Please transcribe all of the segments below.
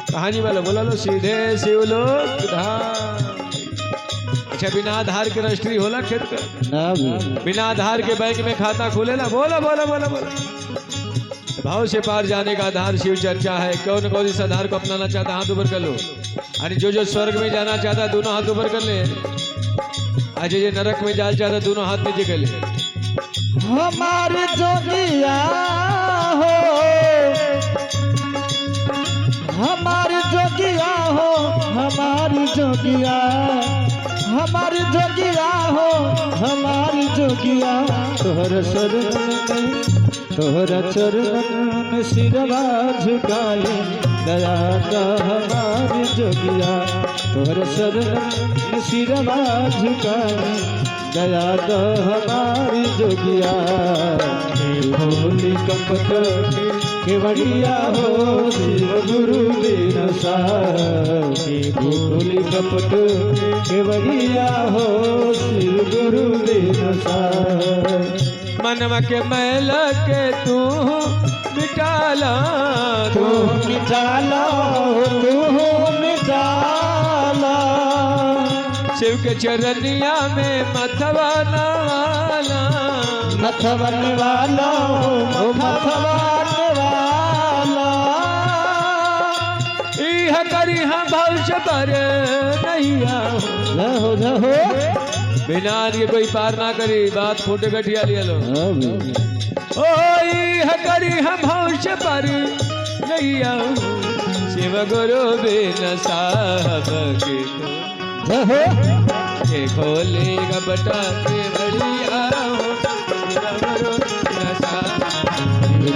कहानी वाला बोला लो सीधे शिवलोक धाम। अच्छा बिना आधार के रजिस्ट्री होला खेत का? बिना आधार के बैंक में खाता खुलेला? बोला बोला बोला बोला। भाव से पार जाने का आधार शिव चर्चा है। कौन कौन इस आधार को अपनाना चाहता हाथ ऊपर कर लो। अरे जो स्वर्ग में जाना चाहता दोनों हाथ ऊपर कर ले। आज जो नरक में जाना चाहता दोनों हाथ नीचे कर ले। हमारे जोगिया हो, हमारी जोगिया हो, हमारी जोगिया, हमारी जोगिया हो, हमारी जोगिया। तोहर शरण तोहरा चरण सिरवा झुकाए दया का हमारी जोगिया। तोहर शरण सिरवा झुकाए दया का हमारी जोगिया। भोली कपट केवड़िया हो शिव गुरु बिन साई। भोली कपट केवड़िया हो शिव गुरु बिन साई। मनवा के मैल के तू मिटाला, तू मिटाला, तू मिटाला। शिव के चरनिया में मथवा नवाला, मथवन वाला हो मथवन वाला। इह करी हम भविष्य पर नहीं रहो रहो। बिना के कोई पार ना करी बात फोटे गठिया लिया लो। ओ इह करी हम भविष्य पर नहीं आऊं। शिव गुरु बिन साहब के खोले बटा के बढ़िया हो।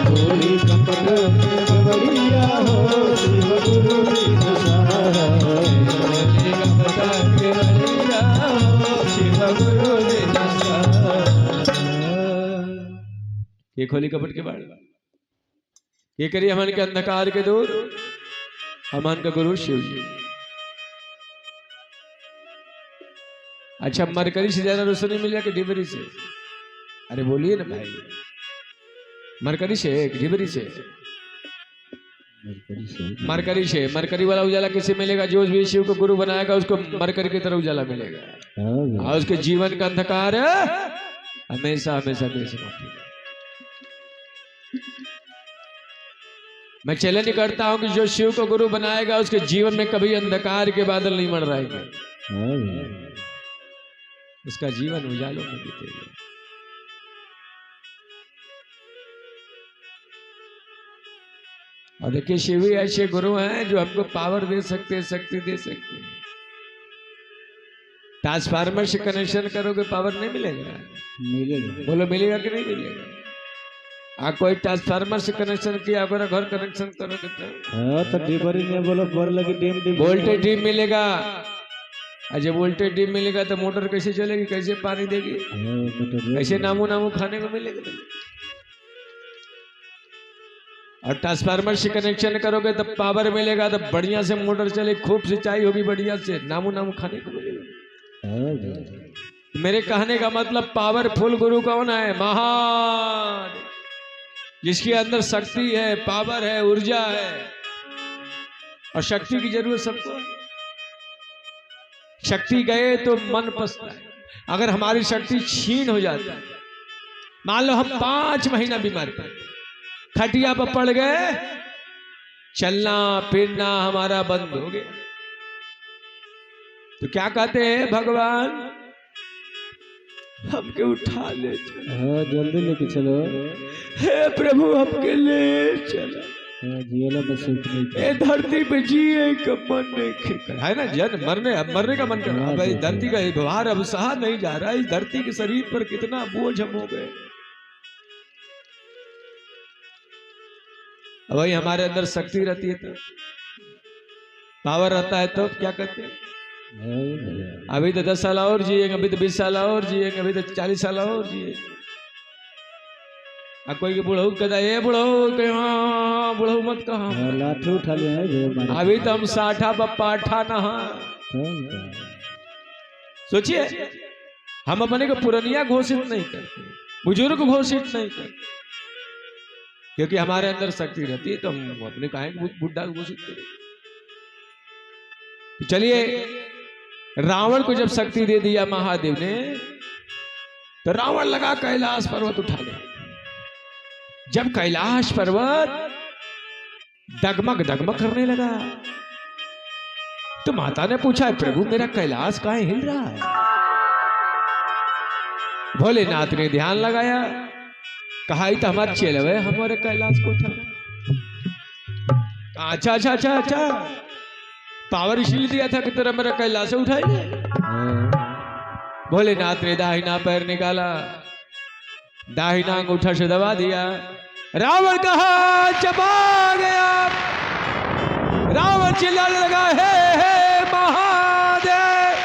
भोली कपट केवड़िया हो शिव गुरु बिन साई। बटा के बढ़िया हो शिव गुरु बिन साई। ये खोली कपट के बाढ़ ये करिए हमन के अंधकार के दूर। हमन का गुरु शिव जी। अच्छा मरकरी से ज्यादा रोशनी मिलेगा कि डिबरी से? अरे बोलिए ना भाई। मरकरी से डिबरी से? मरकरी से। मरकरी वाला उजाला किसे मिलेगा? जो भी शिव को गुरु बनाएगा उसको मरकरी की तरह उजाला मिलेगा। और उसके जीवन का अंधकार हमेशा हमेशा हमेशा। मैं चैलेंज करता हूं कि जो शिव को गुरु बनाएगा उसके जीवन में कभी अंधकार के बादल नहीं मंडराएंगे। उसका जीवन उजालों में बीतेगा। और देखिए शिव ही ऐसे गुरु हैं जो हमको पावर दे सकते हैं, शक्ति दे सकते हैं। ट्रांसफार्मर से कनेक्शन करोगे पावर नहीं मिलेगा? मिलेगा। बोलो मिलेगा कि नहीं मिलेगा? आप कोई ट्रांसफार्मर से कनेक्शन किया अगर घर कनेक्शन करोगे तो डिबरी में बोलो बर लगी डिम वोल्टेज डिम मिलेगा। जब वोल्टेज डिम मिलेगा तो मोटर कैसे चलेगी? कैसे पानी देगी? कैसे नामू नामू खाने को मिलेगा? और ट्रांसफार्मर से कनेक्शन करोगे तो पावर मिलेगा, तो बढ़िया से मोटर चले, खूब सिंचाई होगी बढ़िया से, नामू नामू खाने को मिलेगा। मेरे कहने का मतलब पावरफुल गुरु कौन है? महान, जिसके अंदर शक्ति है, पावर है, ऊर्जा है। और शक्ति की जरूरत सबको है। शक्ति गए तो मन पछता है। अगर हमारी शक्ति छीन हो जाती है, मान लो हम 5 महीना बीमार पड़े, खटिया पर पड़ गए, चलना फिरना हमारा बंद हो गया, तो क्या कहते हैं? भगवान हमके उठा ले चलो। हाँ जल्दी लेके चलो। हे प्रभु हमके ले चलो। जियला में सुख नहीं। ए धरती पे जिए का मन नहीं कर है ना। जन मरने अब मरने का मन कर रहा है भाई। धरती का व्यवहार अब सहा नहीं जा रहा है। इस धरती के शरीर पर कितना बोझ हम हो गए। वही हमारे अंदर शक्ति रहती है तो पावर रहता है तो क्या करते हैं? अभी तो 10 साल और जिएंगे, अभी तो 20 साल और जिएंगे, अभी तो 40 साल और जिए। अब कोई के बुढ़ऊ कहता है ये बुढ़ऊ बुढ़ऊ मत कहा, लाठी उठा लिया। अभी तो हम 60 पाठा नहा। सोचिए हम अपने को पुरानिया घोषित नहीं करते, बुजुर्ग घोषित नहीं करते, क्योंकि हमारे अंदर शक्ति रहती है तो हम अपने काहे बुढ़ा घोषित करें। चलिए, रावण को जब शक्ति दे दिया महादेव ने, तो रावण लगा कैलाश पर्वत उठा ले। जब कैलाश पर्वत डगमग डगमग करने लगा, तो माता ने पूछा, प्रभु मेरा कैलाश काहे हिल रहा है? भोलेनाथ ने ध्यान लगाया, कहा ही तो हमारे चेलवे हमारे कैलाश को उठा। अच्छा अच्छा अच्छा अच्छा, पावर इसलिए दिया था कि तेरा मेरा कैलाश उठाएंगे। भोलेनाथ ने दाहिना पैर निकाला, दाहिना अंगूठा से दबा दिया, रावण का हाथ चबा गया। रावण चिल्लाने लगा, हे महादेव,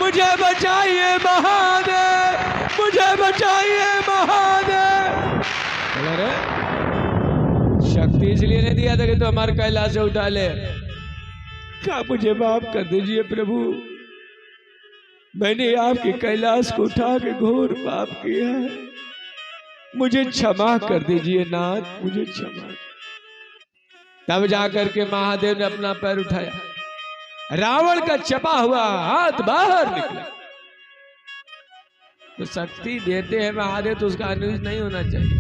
मुझे बचाइए महादेव, मुझे बचाइए महादेव। अरे शक्ति इसलिए नहीं दिया था कि तो हमारे कैलाश से उठा ले। क्या मुझे माफ कर दीजिए प्रभु, मैंने आपके कैलाश को उठा के घोर पाप किया है, मुझे क्षमा कर दीजिए नाथ, मुझे क्षमा। तब जाकर के महादेव ने अपना पैर उठाया, रावण का चपा हुआ हाथ बाहर निकला। तो शक्ति देते हैं महादेव तो उसका अनुज नहीं होना चाहिए,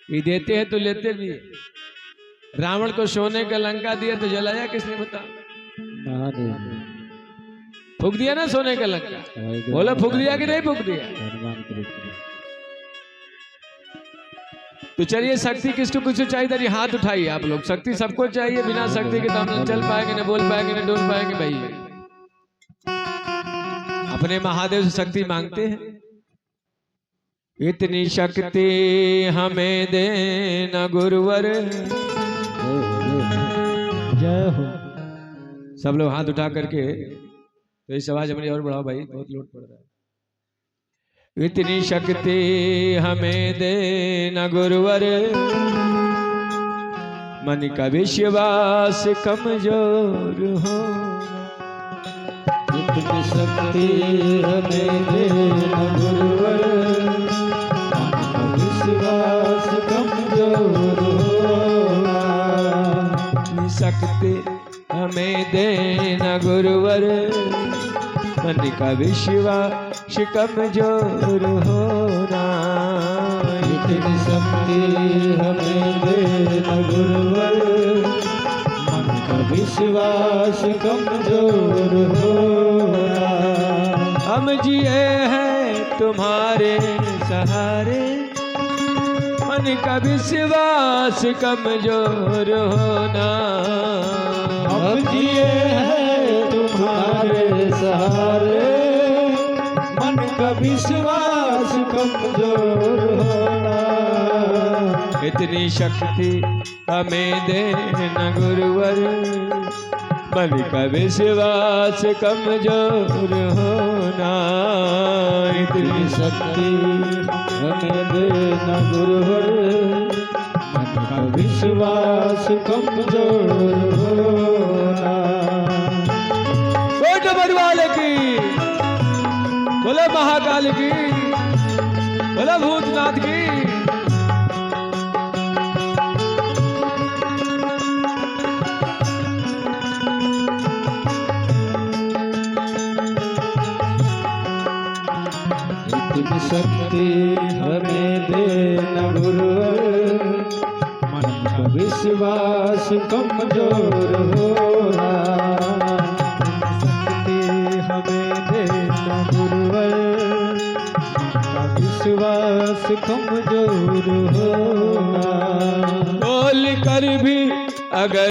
ये देते हैं तो लेते भी। रावण को सोने का लंका दिया तो जलाया किसने बता? फूक दिया ना सोने का लंका। बोला फूक दिया कि नहीं फूक दिया? तो चलिए, शक्ति किसको कुछ चाहिए था? हाथ उठाइए आप लोग। शक्ति सबको चाहिए, बिना शक्ति के तो हम चल पाएंगे, न बोल पाएंगे, न डोल पाएंगे। भाई अपने महादेव से शक्ति मांगते हैं, इतनी शक्ति हमें देना गुरुवर। जय हो। सब लोग हाथ उठा करके, तो इस आवाज हमारी और बढ़ाओ भाई, बहुत लोड पड़ रहा है। इतनी शक्ति हमें देना गुरुवर, मन का विश्वास कमजोर हो। इतनी शक्ति हमें देना गुरुवर, विश्वास कमजोर होगा। शक्ति हमें देना गुरुवर, मन का विश्वास कमजोर होना। इतनी शक्ति हमें देना गुरुवर, मन का विश्वास कमजोर होना। हम जिए हैं तुम्हारे सहारे, मन का विश्वास कमजोर होना। हम जिए हैं तुम्हारे सहारे, मन का विश्वास कमजोर होना। इतनी शक्ति हमें देना गुरुवर, मन का विश्वास कमजोर होना। इतनी शक्ति हमें देना गुरुवर, मन का विश्वास कमजोर होना। बोलो बरवाले की, बोलो महाकाल की, बोलो भूतनाथ की। इतनी शक्ति हमें देना गुरुवर, मन का विश्वास कमजोर होना। शक्ति हमें देना गुरुवर, मन का विश्वास कमजोर होना। बोल कर भी अगर